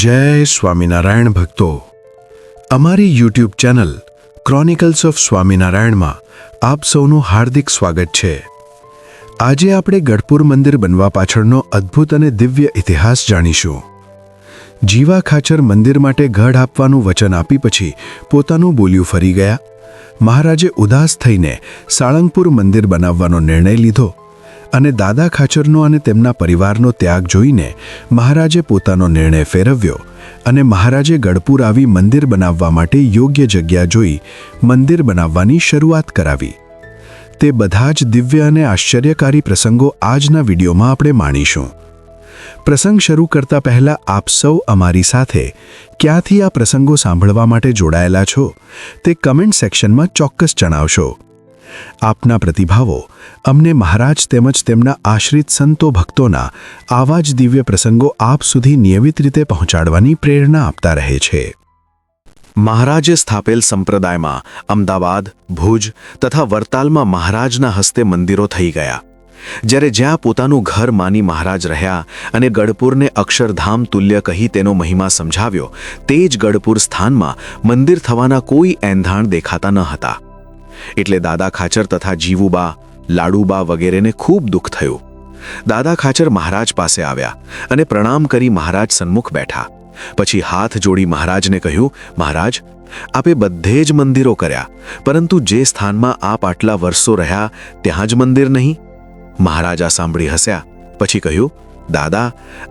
જય સ્વામિનારાયણ ભક્તો, અમારી યુટ્યુબ ચેનલ ક્રોનિકલ્સ ઓફ સ્વામિનારાયણમાં આપ સૌનું હાર્દિક સ્વાગત છે. આજે આપણે ગઢપુર મંદિર બનવા પાછળનો અદ્ભુત અને દિવ્ય ઇતિહાસ જાણીશું. જીવા ખાચર મંદિર માટે ગઢ આપવાનું વચન આપી પછી પોતાનું બોલ્યું ફરી ગયા. મહારાજે ઉદાસ થઈને સાળંગપુર મંદિર બનાવવાનો નિર્ણય લીધો અને દાદા ખાચરનો અને તેમના પરિવારનો ત્યાગ જોઈને મહારાજે પોતાનો નિર્ણય ફેરવ્યો અને મહારાજે ગઢપુર આવી મંદિર બનાવવા માટે યોગ્ય જગ્યા જોઈ મંદિર બનાવવાની શરૂઆત કરાવી. તે બધા જ દિવ્ય અને આશ્ચર્યકારી પ્રસંગો આજના વિડીયોમાં આપણે માણીશું. પ્રસંગ શરૂ કરતા પહેલા આપ સૌ અમારી સાથે ક્યાંથી આ પ્રસંગો સાંભળવા માટે જોડાયેલા છો તે કમેન્ટ સેક્શનમાં ચોક્કસ જણાવશો. આપના પ્રતિભાવો અમને મહારાજ તેમજ તેમના આશ્રિત સંતો ભક્તોના આવા જ દિવ્ય પ્રસંગો આપ સુધી નિયમિત રીતે પહોંચાડવાની પ્રેરણા આપતા રહે છે. મહારાજે સ્થાપેલ સંપ્રદાયમાં અમદાવાદ, ભુજ તથા વરતાલમાં મહારાજના હસ્તે મંદિરો થઈ ગયા. જ્યારે જ્યાં પોતાનું ઘર માની મહારાજ રહ્યા અને ગઢપુરને અક્ષરધામ તુલ્ય કહી તેનો મહિમા સમજાવ્યો, તે જ ગઢપુર સ્થાનમાં મંદિર થવાના કોઈ એંધાણ દેખાતા ન હતા. એટલે દાદા ખાચર તથા જીવુબા, લાડુબા વગેરેને ખૂબ દુઃખ થયું. દાદા ખાચર મહારાજ પાસે આવ્યા અને પ્રણામ કરી મહારાજ સન્મુખ બેઠા. પછી હાથ જોડી મહારાજને કહ્યું, મહારાજ, આપે બધે જ મંદિરો કર્યા, પરંતુ જે સ્થાનમાં આપ આટલા વર્ષો રહ્યા ત્યાં જ મંદિર નહીં. મહારાજ આ સાંભળી હસ્યા. પછી કહ્યું, દાદા,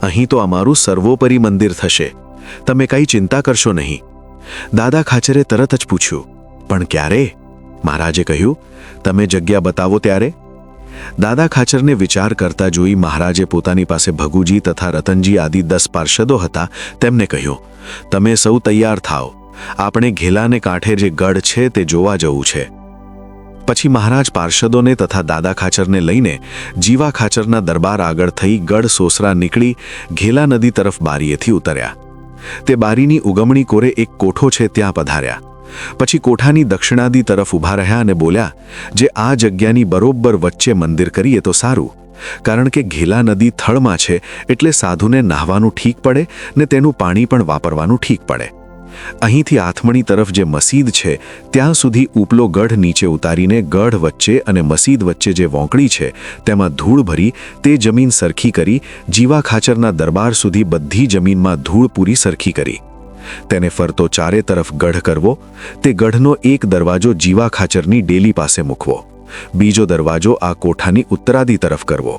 અહીં તો અમારું સર્વોપરી મંદિર થશે, તમે કંઈ ચિંતા કરશો નહીં. દાદા ખાચરે તરત જ પૂછ્યું, પણ ક્યારે? મહારાજે કહ્યું, તમે જગ્યા બતાવો ત્યારે. દાદા ખાચરને વિચાર કરતા જોઈ મહારાજે પોતાની પાસે ભગુજી તથા રતનજી આદિ 10 પાર્ષદો હતા તેમને કહ્યું, તમે સૌ તૈયાર થાઓ, આપણે ઘેલાને કાંઠે જે ગઢ છે તે જોવા જવું છે. પછી મહારાજ પાર્ષદોને તથા દાદા ખાચરને લઈને જીવા ખાચરના દરબાર આગળ થઈ ગઢ સોસરા નીકળી ઘેલા નદી તરફ બારીએથી ઉતર્યા. તે બારીની ઉગમણી કોરે એક કોઠો છે ત્યાં પધાર્યા. પછી કોઠાની દક્ષિણાદી તરફ ઊભા રહ્યા અને બોલ્યા, જે આ જગ્યાની બરોબર વચ્ચે મંદિર કરીએ તો સારું, કારણ કે ઘેલા નદી થળમાં છે એટલે સાધુને નાહવાનું ઠીક પડે ને તેનું પાણી પણ વાપરવાનું ઠીક પડે. અહીંથી આથમણી તરફ જે મસીદ છે ત્યાં સુધી ઉપલો ગઢ નીચે ઉતારીને ગઢ વચ્ચે અને મસીદ વચ્ચે જે વોંકડી છે તેમાં ધૂળ ભરી તે જમીન સરખી કરી જીવા ખાચરના દરબાર સુધી બધી જમીનમાં ધૂળ પૂરી સરખી કરી. તેને ફરતો ચારે તરફ ગઢ કરવો. તે ગઢનો એક દરવાજો જીવા ખાચરની ડેલી પાસે મૂકવો. બીજો દરવાજો આ કોઠાની ઉત્તરાદી તરફ કરવો.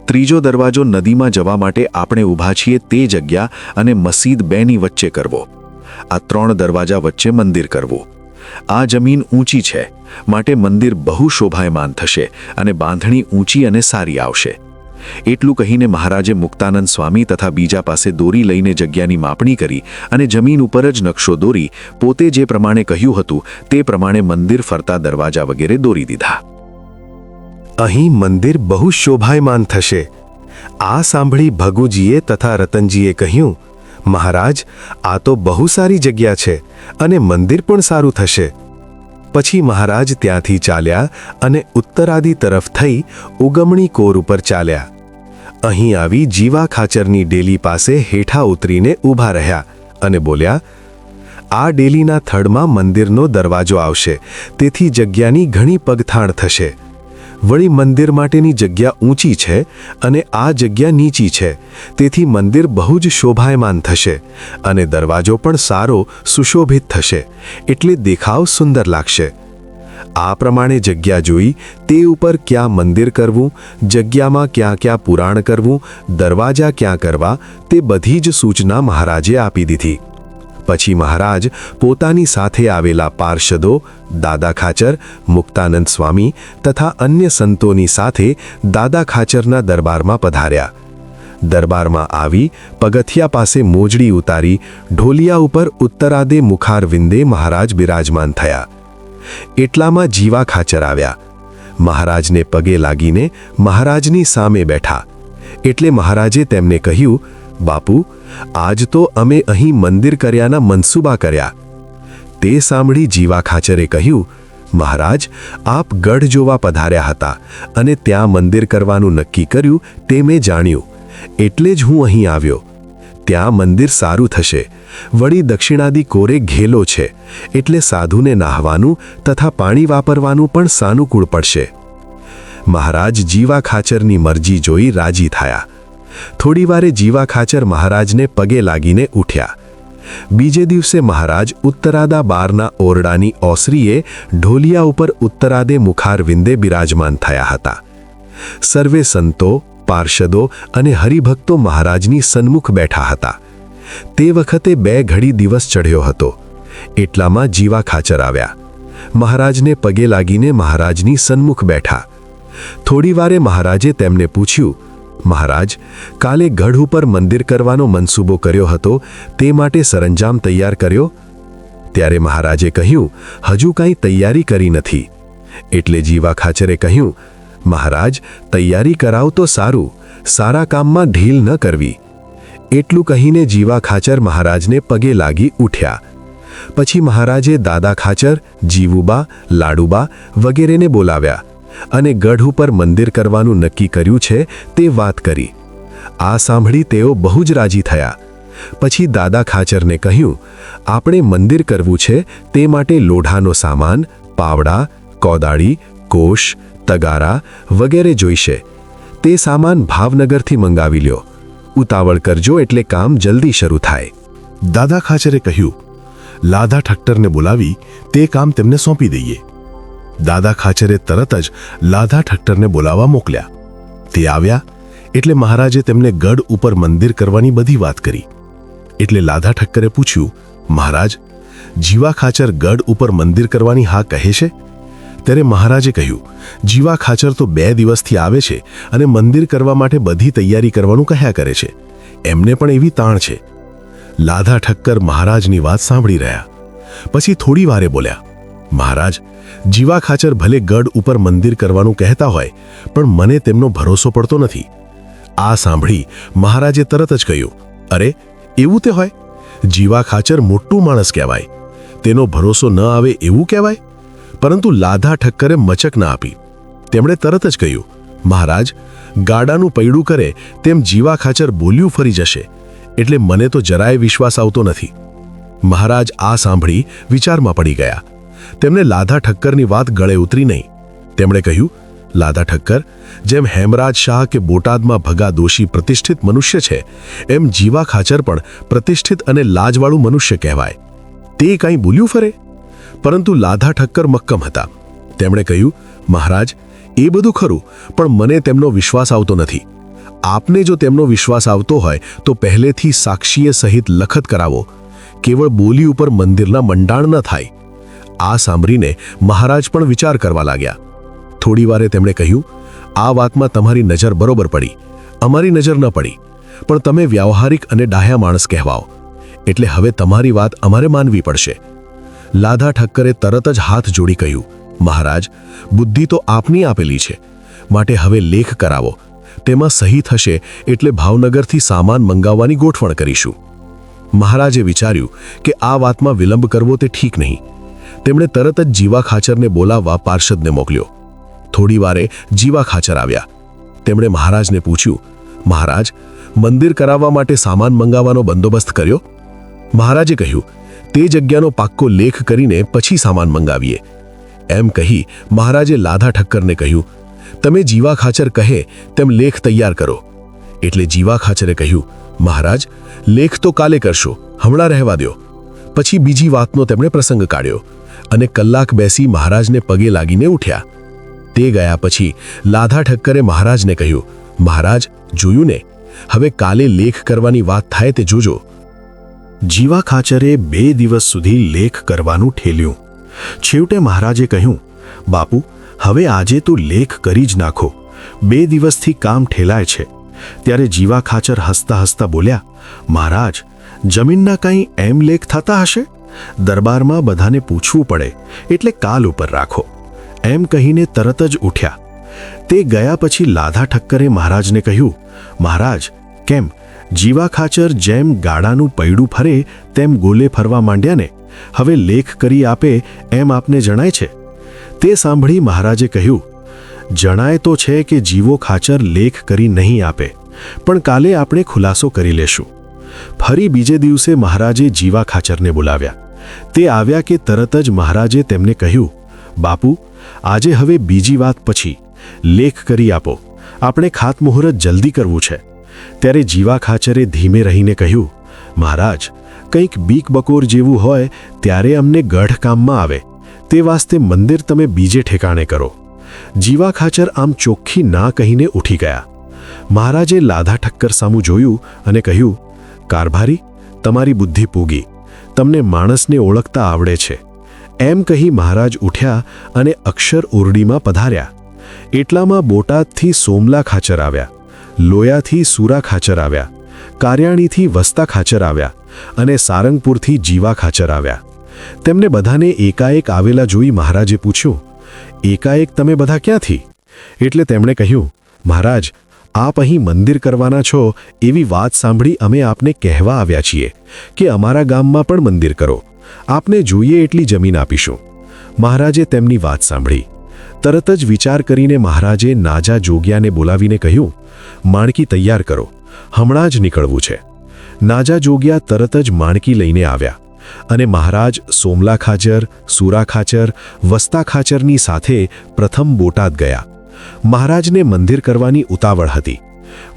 ત્રીજો દરવાજો નદીમાં જવા માટે આપણે ઊભા છીએ તે જગ્યા અને મસીદ બેની વચ્ચે કરવો. આ 3 દરવાજા વચ્ચે મંદિર કરવું. આ જમીન ઊંચી છે માટે મંદિર બહુ શોભાયમાન થશે અને બાંધણી ઊંચી અને સારી આવશે. એટલું કહીને મહારાજે મુક્તાનંદ સ્વામી તથા બીજા પાસે દોરી લઈને જગ્યાની માપણી કરી અને જમીન ઉપર જ નકશો દોરી પોતે જે પ્રમાણે કહ્યું હતું તે પ્રમાણે મંદિર ફરતા દરવાજા વગેરે દોરી દીધા. અહીં મંદિર બહુ શોભાયમાન થશે. આ સાંભળી ભગુજીએ તથા રતનજીએ કહ્યું, મહારાજ, આ તો બહુ સારી જગ્યા છે અને મંદિર પણ સારું થશે. પછી મહારાજ ત્યાંથી ચાલ્યા અને ઉત્તરાદી તરફ થઈ ઉગમણી કોર ઉપર ચાલ્યા. અહીં આવી જીવા ખાચરની ડેલી પાસે હેઠા ઉતરીને ઊભા રહ્યા અને બોલ્યા, આ ડેલીના થડમાં મંદિરનો દરવાજો આવશે, તેથી જગ્યાની ઘણી પગથાણ થશે. વળી મંદિર માટેની જગ્યા ઊંચી છે અને આ જગ્યા નીચી છે, તેથી મંદિર બહુ જ શોભાયમાન થશે અને દરવાજો પણ સારો સુશોભિત થશે, એટલે દેખાવ સુંદર લાગશે. આ પ્રમાણે જગ્યા જોઈ તે ઉપર ક્યાં મંદિર કરવું, જગ્યામાં ક્યાં ક્યાં પુરાણ કરવું, દરવાજા ક્યાં કરવા, તે બધી જ સૂચના મહારાજે આપી દીધી. પછી મહારાજ પોતાની સાથે આવેલા પાર્ષદો, દાદા ખાચર, મુક્તાનંદ સ્વામી તથા અન્ય સંતોની સાથે દાદા ખાચરના દરબારમાં પધાર્યા. દરબારમાં આવી પગથિયા પાસે મોજડી ઉતારી ઢોલિયા ઉપર ઉત્તરાદે મુખારવિંદે મહારાજ બિરાજમાન થયા. એટલામાં જીવા ખાચર આવ્યા. મહારાજને પગે લાગીને મહારાજની સામે બેઠા. એટલે મહારાજે તેમને કહ્યું, બાપુ, આજ તો અમે અહીં મંદિર કર્યાના મનસૂબા કર્યા. તે સાંભળી જીવા ખાચરે કહ્યું, મહારાજ, આપ ગઢ જોવા પધાર્યા હતા અને ત્યાં મંદિર કરવાનું નક્કી કર્યું તે મેં જાણ્યું, એટલે જ હું અહીં આવ્યો. ત્યાં મંદિર સારું થશે, વળી દક્ષિણાદી કોરે ઘેલો છે, એટલે સાધુને નાહવાનું તથા પાણી વાપરવાનું પણ સાનુકૂળ પડશે. મહારાજ જીવા ખાચરની મરજી જોઈ રાજી થયા. થોડીવારે જીવા ખાચર મહારાજને પગે લાગીને ઉઠ્યા. બીજે દિવસે મહારાજ ઉત્તરાદા બારના ઓરડાની ઓસરીએ ઢોલિયા ઉપર ઉત્તરાદે મુખારવિંદે બિરાજમાન થયા હતા. સર્વે સંતો, પાર્ષદો અને હરિભક્તો મહારાજની સન્મુખ બેઠા હતા. તે વખતે 2 ઘડી દિવસ ચઢ્યો હતો. એટલામાં જીવા ખાચર આવ્યા. મહારાજને પગે લાગીને મહારાજની સન્મુખ બેઠા. થોડીવારે મહારાજે તેમને પૂછ્યું, મહારાજ, કાલે ગઢ ઉપર મંદિર કરવાનો મનસૂબો કર્યો હતો, તે માટે સરંજામ તૈયાર કર્યો? ત્યારે મહારાજે કહ્યું, હજુ કાંઈ તૈયારી કરી નથી. એટલે જીવા ખાચરે કહ્યું, મહારાજ, તૈયારી કરાવ તો સારું, સારા કામમાં ઢીલ ન કરવી. એટલું કહીને જીવા ખાચર મહારાજને પગે લાગી ઉઠ્યા. પછી મહારાજે દાદા ખાચર, જીવુબા, લાડુબા વગેરેને બોલાવ્યા અને ગઢ ઉપર મંદિર કરવાનું નક્કી કર્યું છે તે વાત કરી. આ સાંભળી તેઓ બહુ જ રાજી થયા. પછી દાદા ખાચરને કહ્યું, આપણે મંદિર કરવું છે તે માટે લોઢાનો સામાન, પાવડા, કોદાળી, કોશ, તગારા વગેરે જોઈશે. તે સામાન ભાવનગરથી મંગાવી લ્યો. ઉતાવળ કરજો એટલે કામ જલ્દી શરૂ થાય. દાદા ખાચરે કહ્યું, લાધા ઠક્કરને બોલાવી તે કામ તેમને સોંપી દઈએ. દાદા ખાચરે તરત જ લાધા ઠક્કરને બોલાવવા મોકલ્યા. તે આવ્યા એટલે મહારાજે તેમને ગઢ ઉપર મંદિર કરવાની બધી વાત કરી. એટલે લાધા ઠક્કરે પૂછ્યું, મહારાજ, જીવા ખાચર ગઢ ઉપર મંદિર કરવાની હા કહે છે? ત્યારે મહારાજે કહ્યું, જીવા ખાચર તો 2 દિવસથી આવે છે અને મંદિર કરવા માટે બધી તૈયારી કરવાનું કહ્યા કરે છે. એમને પણ એવી તાણ છે. લાધા ઠક્કર મહારાજની વાત સાંભળી રહ્યા. પછી થોડી વારે બોલ્યા, મહારાજ, જીવા ખાચર ભલે ગઢ ઉપર મંદિર કરવાનું કહેતા હોય, પણ મને તેમનો ભરોસો પડતો નથી. આ સાંભળી મહારાજે તરત જ કહ્યું, અરે, એવું તે હોય? જીવા ખાચર મોટું માણસ કહેવાય, તેનો ભરોસો ન આવે એવું કહેવાય? પરંતુ લાધા ઠક્કરે મચક ના આપી. તેમણે તરત જ કહ્યું, મહારાજ, ગાડાનું પૈડું કરે તેમ જીવા ખાચર બોલ્યું ફરી જશે, એટલે મને તો જરાય વિશ્વાસ આવતો નથી. મહારાજ આ સાંભળી વિચારમાં પડી ગયા. તેમને લાધા ઠક્કરની વાત ગળે ઉતરી નહીં. તેમણે કહ્યું, લાધા ઠક્કર, જેમ હેમરાજ શાહ કે બોટાદમાં ભગા દોશી પ્રતિષ્ઠિત મનુષ્ય છે, એમ જીવા ખાચર પણ પ્રતિષ્ઠિત અને લાજવાળું મનુષ્ય કહેવાય. તે કંઈ બોલ્યું ફરે? પરંતુ લાધા ઠક્કર મક્કમ હતા. તેમણે કહ્યું, મહારાજ, એ બધું ખરું, પણ મને તેમનો વિશ્વાસ આવતો નથી. આપને જો તેમનો વિશ્વાસ આવતો હોય તો પહેલેથી સાક્ષીએ સહિત લખત કરાવો. કેવળ બોલી ઉપર મંદિરના મંડાણ ન થાય. આ સાંભળીને મહારાજ પણ વિચાર કરવા લાગ્યા. થોડીવારે તેમણે કહ્યું, આ વાતમાં તમારી નજર બરોબર પડી, અમારી નજર ન પડી, પણ તમે વ્યાવહારિક અને ડાહ્યા માણસ કહેવાઓ, એટલે હવે તમારી વાત અમારે માનવી પડશે. લાધા ઠક્કરે તરત જ હાથ જોડી કહ્યું, મહારાજ, બુદ્ધિ તો આપની આપેલી છે, માટે હવે લેખ કરાવો. તેમાં સહી થશે એટલે ભાવનગરથી સામાન મંગાવવાની ગોઠવણ કરીશું. મહારાજે વિચાર્યું કે આ વાતમાં વિલંબ કરવો તે ઠીક નહીં. તેમણે તરત જ જીવા ખાચરને બોલાવવા પાર્ષદને મોકલ્યો. થોડીવારે જીવા ખાચર આવ્યા. તેમણે મહારાજને પૂછ્યું, મહારાજ, મંદિર કરાવવા માટે સામાન મંગાવવાનો બંદોબસ્ત કર્યો? મહારાજે કહ્યું, તે જગ્યાનો પાક્કો લેખ કરીને પછી સામાન મંગાવીએ. એમ કહી મહારાજે લાધા ઠક્કરને કહ્યું, તમે જીવા ખાચર કહે તેમ લેખ તૈયાર કરો. એટલે જીવા ખાચરે કહ્યું, મહારાજ, લેખ તો કાલે કરશો, હમણાં રહેવા દો. પછી બીજી વાતનો તેમણે પ્રસંગ કાઢ્યો અને કલાક બેસી મહારાજને પગે લાગીને ઉઠ્યા. તે ગયા પછી લાધા ઠક્કરે મહારાજને કહ્યું, મહારાજ, જોયું ને, હવે કાલે લેખ કરવાની વાત થાય તે જોજો. જીવા ખાચરે 2 દિવસ સુધી લેખ કરવાનું ઠેલ્યું. છેવટે મહારાજે કહ્યું, બાપુ, હવે આજે તો લેખ કરી જ નાખો, 2 દિવસથી કામ ઠેલાય છે. ત્યારે જીવા ખાચર હસતા હસતા બોલ્યા, મહારાજ, જમીનના કંઈ એમ લેખ થતા હશે? દરબારમાં બધાને પૂછવું પડે, એટલે કાલ ઉપર રાખો. એમ કહીને તરત જ ઉઠ્યા. તે ગયા પછી લાધા ઠક્કરે મહારાજને કહ્યું, મહારાજ, કેમ જીવા ખાચર જેમ ગાડાનું પૈડું ફરે તેમ ગોલે ફરવા માંડ્યા ને? હવે લેખ કરી આપે એમ આપને જણાય છે? તે સાંભળી મહારાજે કહ્યું, જણાય તો છે કે જીવો ખાચર લેખ કરી નહીં આપે, પણ કાલે આપણે ખુલાસો કરી લેશું. ફરી બીજે દિવસે મહારાજે જીવા ખાચરને બોલાવ્યા. તે આવ્યા કે તરત જ મહારાજે તેમને કહ્યું, બાપુ, આજે હવે બીજી વાત પછી લેખ કરી આપો. આપણે ખાતમુહૂર્ત જલ્દી કરવું છે. ત્યારે જીવા ખાચરે ધીમે રહીને કહ્યું, મહારાજ, કંઈક બીક બકોર જેવું હોય ત્યારે અમને ગઢ કામમાં આવે. તે વાસ્તે મંદિર તમે બીજે ઠેકાણે કરો. જીવા ખાચર આમ ચોખ્ખી ના કહીને ઉઠી ગયા. મહારાજે લાધા ઠક્કર સામું જોયું અને કહ્યું, કારભારી, તમારી બુદ્ધિ પૂગી. તમને માણસને ઓળખતા આવડે છે. એમ કહી મહારાજ ઉઠ્યા અને અક્ષર ઉરડીમાં પધાર્યા. એટલામાં બોટાદથી સોમલા ખાચર આવ્યા, લોયાથી સુરા ખાચર આવ્યા, કારિયાણીથી વસ્તા ખાચર આવ્યા અને સારંગપુરથી જીવા ખાચર આવ્યા. તેમને બધાને એકાએક આવેલા જોઈ મહારાજે પૂછ્યું, એકાએક તમે બધા ક્યાંથી? એટલે તેમણે કહ્યું, મહારાજ, આપ અહીં મંદિર કરવાના છો એવી વાત સાંભળી અમે આપને કહેવા આવ્યા છીએ કે અમારા ગામમાં પણ મંદિર કરો. આપને જોઈએ એટલી જમીન આપીશું. મહારાજે તેમની વાત સાંભળી. તરત જ વિચાર કરીને મહારાજે નાજા જોગિયાને બોલાવીને કહ્યું, માણકી તૈયાર કરો, હમણાં જ નીકળવું છે. નાજા જોગિયા તરત જ માણકી લઈને આવ્યા અને મહારાજ સોમલા ખાચર, સુરા ખાચર, વસ્તા ખાચરની સાથે પ્રથમ બોટાદ ગયા. મહારાજને મંદિર કરવાની ઉતાવળ હતી.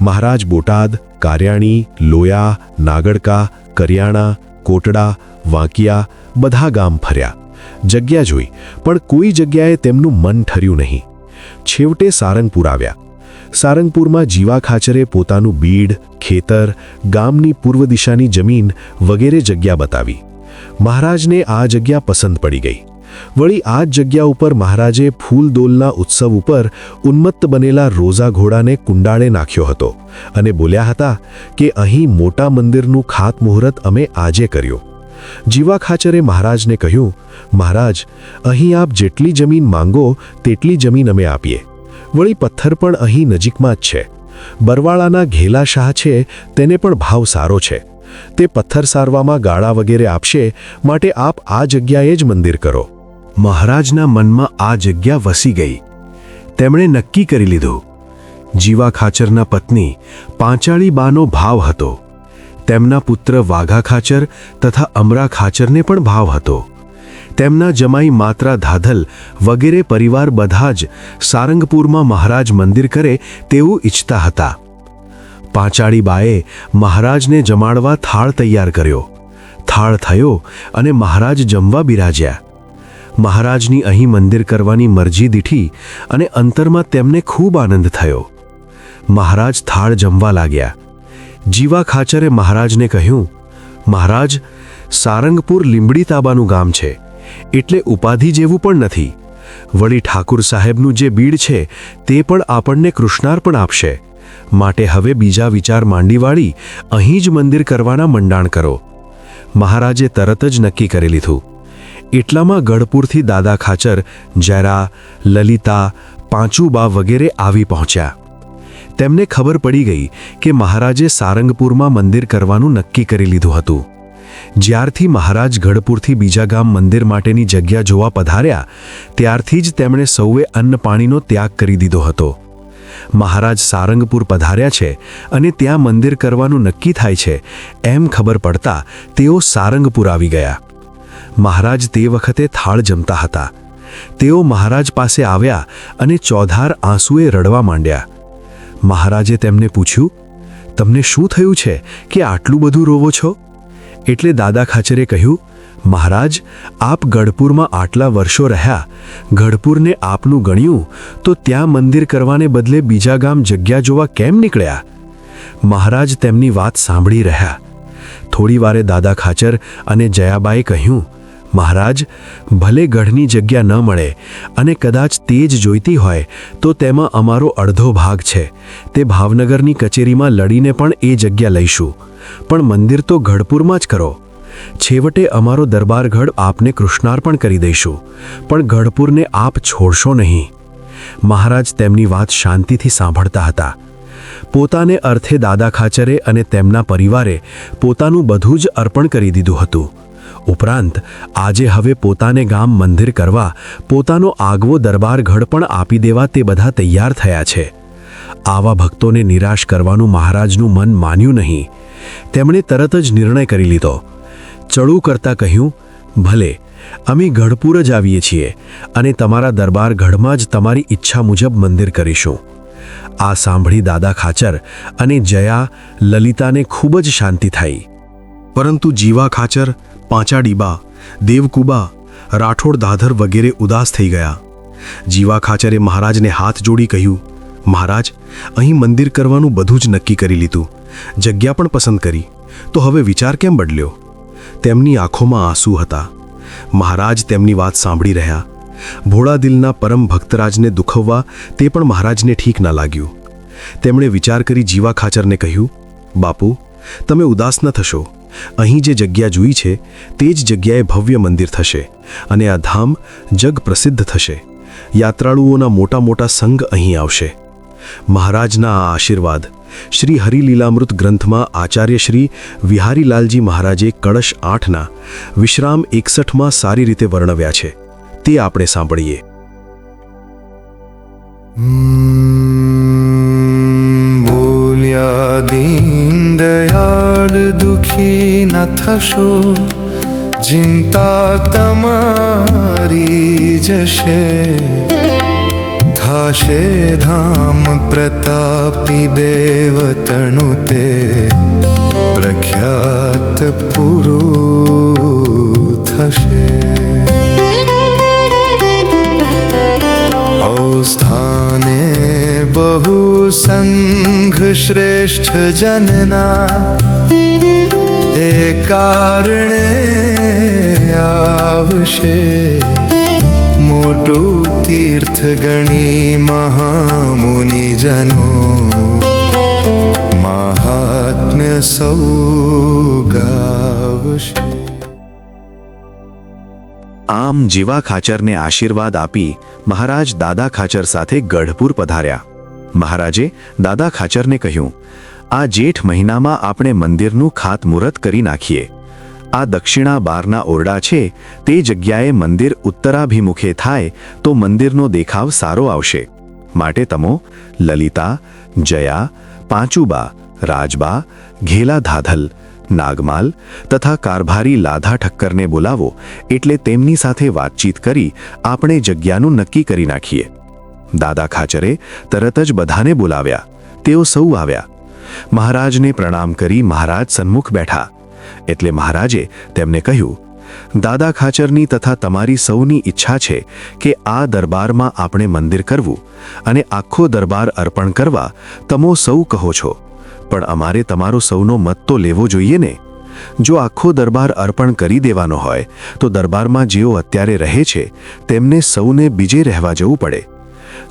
મહારાજ બોટાદ, કારિયાણી, લોયા, નાગડકા, કરિયાણા, કોટડા, વાંકિયા બધા ગામ ફર્યા. જગ્યા જોઈ, પણ કોઈ જગ્યાએ તેમનું મન ઠર્યું નહીં. છેવટે સારંગપુર આવ્યા. સારંગપુરમાં જીવા ખાચરે પોતાનું બીડ, ખેતર, ગામની પૂર્વ દિશાની જમીન વગેરે જગ્યા બતાવી. મહારાજને આ જગ્યા પસંદ પડી ગઈ. વળી આ જ જગ્યા ઉપર મહારાજે ફૂલદોલના ઉત્સવ ઉપર ઉન્મત્ત બનેલા રોઝા ઘોડાને કુંડાળે નાખ્યો હતો અને બોલ્યા હતા કે અહીં મોટા મંદિરનું ખાતમુહૂર્ત અમે આજે કર્યું. જીવા ખાચરે મહારાજને કહ્યું, મહારાજ, અહીં આપ જેટલી જમીન માંગો તેટલી જમીન અમે આપીએ. વળી પથ્થર પણ અહીં નજીકમાં જ છે. બરવાળાના ઘેલા શાહ છે, તેને પણ ભાવ સારો છે. તે પથ્થર સારવામાં ગાળા વગેરે આપશે, માટે આપ આ જગ્યાએ જ મંદિર કરો. મહારાજના મનમાં આ જગ્યા વસી ગઈ. તેમણે નક્કી કરી લીધું. જીવા ખાચરના પત્ની પાંચાળી બાનો ભાવ હતો. તેમના પુત્ર વાઘા ખાચર તથા અમરા ખાચરને પણ ભાવ હતો. તેમના જમાઈ માત્રા ધાધલ વગેરે પરિવાર બધા જ સારંગપુરમાં મહારાજ મંદિર કરે તેવું ઈચ્છતા હતા. પાંચાળી બાએ મહારાજને જમાડવા થાળ તૈયાર કર્યો. થાળ થયો અને મહારાજ જમવા બિરાજ્યા. મહારાજની અહીં મંદિર કરવાની મરજી દીઠી અને અંતરમાં તેમને ખૂબ આનંદ થયો. મહારાજ થાળ જમવા લાગ્યા. જીવા ખાચરે મહારાજને કહ્યું, મહારાજ, સારંગપુર લીંબડી તાબાનું ગામ છે, એટલે ઉપાધિ જેવું પણ નથી. વળી ઠાકુર સાહેબનું જે બીડ છે તે પણ આપણને કૃષ્ણાર્પણ આપશે. માટે હવે બીજા વિચાર માંડીવાળી અહીં જ મંદિર કરવાના મંડાણ કરો. મહારાજે તરત જ નક્કી કરી લીધું. એટલામાં ગઢપુરથી દાદા ખાચર, જયરા, લલિતા, પાંચુબા વગેરે આવી પહોંચ્યા. તેમને ખબર પડી ગઈ કે મહારાજે સારંગપુરમાં મંદિર કરવાનું નક્કી કરી લીધું હતું. જ્યારથી મહારાજ ગઢપુરથી બીજા ગામ મંદિર માટેની જગ્યા જોવા પધાર્યા ત્યારથી જ તેમણે સૌએ અન્ન પાણીનો ત્યાગ કરી દીધો હતો. મહારાજ સારંગપુર પધાર્યા છે અને ત્યાં મંદિર કરવાનું નક્કી થાય છે એમ ખબર પડતા તેઓ સારંગપુર આવી ગયા. મહારાજ તે વખતે થાળ જમતા હતા. તેઓ મહારાજ પાસે આવ્યા અને ચોધાર આંસુએ રડવા માંડ્યા. મહારાજે તેમને પૂછ્યું, તમને શું થયું છે કે આટલું બધું રોવો છો? એટલે દાદા ખાચરે કહ્યું, મહારાજ, આપ ગઢપુરમાં આટલા વર્ષો રહ્યા, ગઢપુરને આપનું ગણ્યું, તો ત્યાં મંદિર કરવાને બદલે બીજા ગામ જગ્યા જોવા કેમ નીકળ્યા? મહારાજ તેમની વાત સાંભળી રહ્યા. થોડી વારે દાદા ખાચર અને જયાબાએ કહ્યું, મહારાજ, ભલે ગઢની જગ્યા ન મળે અને કદાચ તે જ જોઈતી હોય તો તેમાં અમારો અડધો ભાગ છે. તે ભાવનગરની કચેરીમાં લડીને પણ એ જગ્યા લઈશું, પણ મંદિર તો ગઢપુરમાં જ કરો. છેવટે અમારો દરબારગઢ આપને કૃષ્ણાર્પણ કરી દઈશું, પણ ગઢપુરને આપ છોડશો નહીં. મહારાજ તેમની વાત શાંતિથી સાંભળતા હતા. પોતાને અર્થે દાદા ખાચરે અને તેમના પરિવારે પોતાનું બધું જ અર્પણ કરી દીધું હતું. ઉપરાંત આજે હવે પોતાને ગામ મંદિર કરવા પોતાનો આગવો દરબારગઢ પણ આપી દેવા તે બધા તૈયાર થયા છે. આવા ભક્તોને નિરાશ કરવાનું મહારાજનું મન માન્યું નહીં તેમણે તરત જ નિર્ણય કરી લીધો. ચડું કરતાં કહ્યું, ભલે, અમે ગઢપુર જ આવીએ છીએ અને તમારા દરબાર ગઢમાં જ તમારી ઈચ્છા મુજબ મંદિર કરીશું. આ સાંભળી દાદા ખાચર અને જયા લલિતાને ખૂબ જ શાંતિ થઈ. પરંતુ જીવા ખાચર, પાંચા ડીબા, દેવકુબા, રાઠોડ દાધર વગેરે ઉદાસ થઈ ગયા. જીવા ખાચરે મહારાજને હાથ જોડી કહ્યું, મહારાજ, અહીં મંદિર કરવાનું બધું જ નક્કી કરી લીધું, જગ્યા પણ પસંદ કરી, તો હવે વિચાર કેમ બદલ્યો? તેમની આંખોમાં આંસુ હતા. મહારાજ તેમની વાત સાંભળી રહ્યા. ભોળા દિલના પરમ ભક્તરાજને દુખવવા તે પણ મહારાજને ઠીક ના લાગ્યું. તેમણે વિચાર કરી જીવા ખાચરને કહ્યું, બાપુ, તમે ઉદાસ ન થશો. અહીં જે જગ્યા જોઈ છે તે જ જગ્યાએ ભવ્ય મંદિર થશે અને આ ધામ જગ પ્રસિદ્ધ થશે. યાત્રાળુઓના મોટા મોટા સંઘ અહીં આવશે. મહારાજના આ આશીર્વાદ શ્રી હરિલીલામૃત ગ્રંથમાં આચાર્ય શ્રી વિહારીલાલજી મહારાજે કળશ 8ના વિશ્રામ 61માં સારી રીતે વર્ણવ્યા છે. તે આપણે સાંભળીએ. બોલ્યા દીન દયાળ દુખી ન થશો, ચિંતા તમારી જશે. થાશે ધામ પ્રતાપી દેવ તણુ તે, પ્રખ્યાત પૂરું થશે. સ્થાને બહુ સંઘ શ્રેષ્ઠ જનના, એ કારણે આવશે. મોટું તીર્થ ગણી મહામુનિ જનો, મહાત્મ્ય સૌ ગાવશે. આમ જીવા ખાચરને આશીર્વાદ આપી મહારાજ દાદા ખાચર સાથે ગઢપુર પધાર્યા. મહારાજે દાદા ખાચરને કહ્યું, આ જેઠ મહિનામાં આપણે મંદિરનું ખાતમુહૂર્ત કરી નાખીએ. આ દક્ષિણા બારના ઓરડા છે તે જગ્યાએ મંદિર ઉત્તરાભિમુખે થાય તો મંદિરનો દેખાવ સારો આવશે. માટે તમો લલિતા, જયા, પાંચુબા, રાજબા, ઘેલા ધાધલ, નાગમાલ તથા કારભારી લાધા ઠક્કરને બોલાવો, એટલે તેમની સાથે વાતચીત કરી આપણે જગ્યાનું નક્કી કરી નાખીએ. દાદા ખાચરે તરત જ બધાને બોલાવ્યા. તેઓ સૌ આવ્યા. મહારાજને પ્રણામ કરી મહારાજ સન્મુખ બેઠા. એટલે મહારાજે તેમને કહ્યું, દાદા ખાચરની તથા તમારી સૌની ઈચ્છા છે કે આ દરબારમાં આપણે મંદિર કરવું અને આખો દરબાર અર્પણ કરવા તમો સૌ કહો છો, પણ અમારે તમારો સૌનો મત તો લેવો જોઈએ ને. જો આખો દરબાર અર્પણ કરી દેવાનો હોય તો દરબારમાં જેઓ અત્યારે રહે છે તેમને સૌને બીજે રહેવા જવું પડે.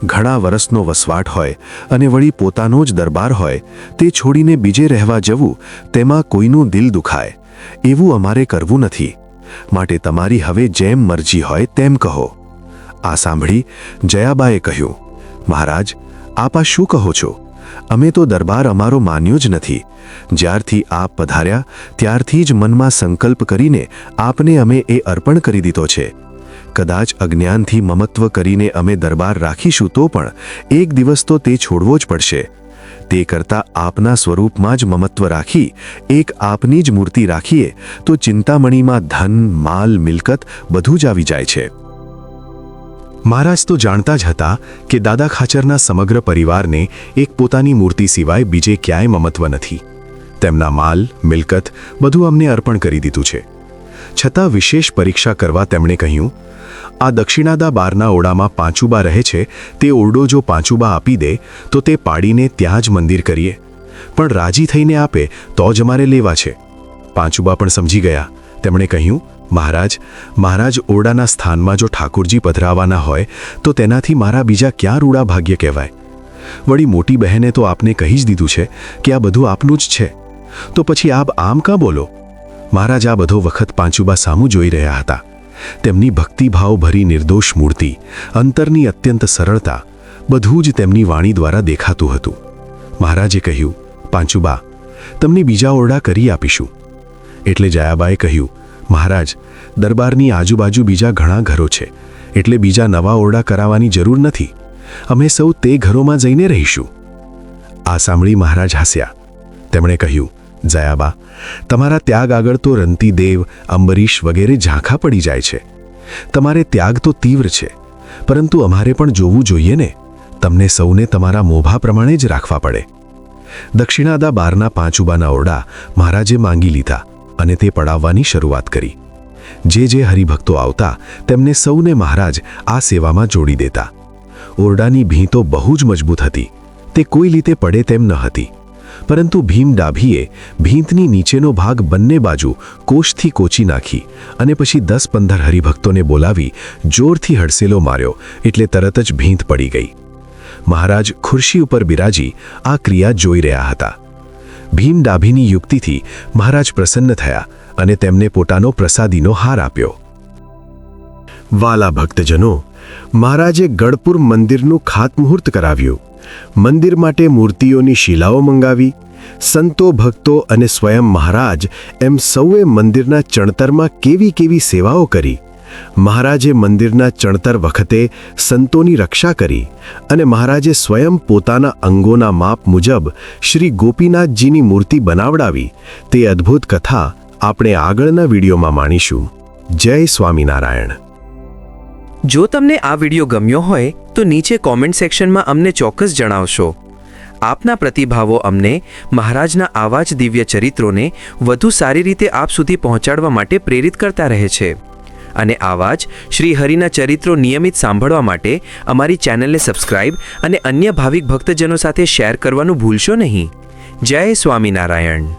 ઘણા વર્ષનો વસવાટ હોય અને વળી પોતાનો જ દરબાર હોય તે છોડીને બીજે રહેવા જવું, તેમાં કોઈનું દિલ દુખાય. એવું અમારે કરવું નથી. માટે તમારી હવે જેમ મરજી હોય તેમ કહો. આ સાંભળી જયાબાએ કહ્યું, મહારાજ, આપ આ શું કહો છો? અમે તો દરબાર અમારો માન્યો જ નથી. જ્યારથી આપ પધાર્યા ત્યારથી જ મનમાં સંકલ્પ કરીને આપને અમે એ અર્પણ કરી દીધો છે. કદાચ અજ્ઞાનથી મમત્વ કરીને અમે દરબાર રાખીશું તો પણ એક દિવસ તો તે છોડવો જ પડશે. તે કરતાં આપના સ્વરૂપમાં જ મમત્વ રાખી એક આપની જ મૂર્તિ રાખીએ તો ચિંતામણીમાં ધન, માલ, મિલકત બધું જ આવી જાય છે. મહારાજ તો જાણતા જ હતા કે દાદા ખાચરના સમગ્ર પરિવારને એક પોતાની મૂર્તિ સિવાય બીજે ક્યાંય મમત્વ નથી. તેમના માલ, મિલકત બધું અમને અર્પણ કરી દીધું છે. છતાં વિશેષ પરીક્ષા કરવા તેમણે કહ્યું, આ દક્ષિણાદા બારના ઓરડામાં પાંચુબા રહે છે તે ઓરડો જો પાંચુબા આપી દે તો તે પાડીને ત્યાં જ મંદિર કરીએ, પણ રાજી થઈને આપે તો જ અમારે લેવા છે. પાંચુબા પણ સમજી ગયા. તેમણે કહ્યું, મહારાજ, ઓરડાના સ્થાનમાં જો ઠાકુરજી પધરાવાના હોય તો તેનાથી મારા બીજા ક્યાં રૂડા ભાગ્ય કહેવાય? વળી મોટી બહેને તો આપને કહી જ દીધું છે કે આ બધું આપનું જ છે, તો પછી આપ આમ કાં બોલો? મહારાજ આ બધો વખત પાંચુબા સામું જોઈ રહ્યા હતા. તેમની ભક્તિભાવ ભરી નિર્દોષ મૂર્તિ, અંતરની અત્યંત સરળતા બધું જ તેમની વાણી દ્વારા દેખાતું હતું. મહારાજે કહ્યું, પાંચુબા, તમને બીજા ઓરડા કરી આપીશું. એટલે જયાબાએ કહ્યું, મહારાજ, દરબારની આજુબાજુ બીજા ઘણા ઘરો છે, એટલે બીજા નવા ઓરડા કરાવવાની જરૂર નથી. અમે સૌ તે ઘરોમાં જઈને રહીશું. આ સાંભળી મહારાજ હસ્યા. તેમણે કહ્યું, જયાબા, તમારા ત્યાગ આગળ તો રંતીદેવ, અંબરીશ વગેરે ઝાંખા પડી જાય છે. તમારે ત્યાગ તો તીવ્ર છે, પરંતુ અમારે પણ જોવું જોઈએ ને. તમને સૌને તમારા મોભા પ્રમાણે જ રાખવા પડે. દક્ષિણાદા 12ના 5 ઉબાના ઓરડા મહારાજે માંગી લીધા અને તે પડાવવાની શરૂઆત કરી. જે હરિભક્તો આવતા તેમને સૌને મહારાજ આ સેવામાં જોડી દેતા. ઓરડાની ભીં તો બહુ જ મજબૂત હતી. તે કોઈ રીતે પડે તેમ ન હતી, પરંતુ ભીમ ડાભીએ ભીંતની નીચેનો ભાગ બંને બાજુ કોષથી કોચી નાખી અને પછી 10-15 હરિભક્તોને બોલાવી જોરથી હડસેલો માર્યો એટલે તરત જ ભીંત પડી ગઈ. મહારાજ ખુરશી ઉપર બિરાજી આ ક્રિયા જોઈ રહ્યા હતા. ભીમ ડાભીની યુક્તિથી મહારાજ પ્રસન્ન થયા અને તેમને પોતાનો પ્રસાદીનો હાર આપ્યો. વાલા ભક્તજનો, મહારાજે ગઢપુર મંદિરનું ખાતમુહૂર્ત કરાવ્યું. મંદિર માટે મૂર્તિઓની શિલાઓ મંગાવી. સંતો, ભક્તો અને સ્વયં મહારાજ એમ સૌએ મંદિરના ચણતરમાં કેવી સેવાઓ કરી. મહારાજે મંદિરના ચણતર વખતે સંતોની રક્ષા કરી અને મહારાજે સ્વયં પોતાના અંગોના માપ મુજબ શ્રી ગોપીનાથજીની મૂર્તિ બનાવડાવી. તે અદ્ભુત કથા આપણે આગળના વિડીયોમાં માણીશું. જય સ્વામિનારાયણ. જો તમને આ વિડીયો ગમ્યો હોય તો નીચે કોમેન્ટ સેક્શનમાં અમને ચોક્કસ જણાવશો. આપના પ્રતિભાવો અમને મહારાજના આવા જ દિવ્ય ચરિત્રોને વધુ સારી રીતે આપ સુધી પહોંચાડવા માટે પ્રેરિત કરતા રહે છે. અને આવા જ શ્રી હરિના ચરિત્રો નિયમિત સાંભળવા માટે અમારી ચેનલને સબસ્ક્રાઇબ અને અન્ય ભાવિક ભક્તજનો સાથે શેર કરવાનું ભૂલશો નહીં. જય સ્વામિનારાયણ.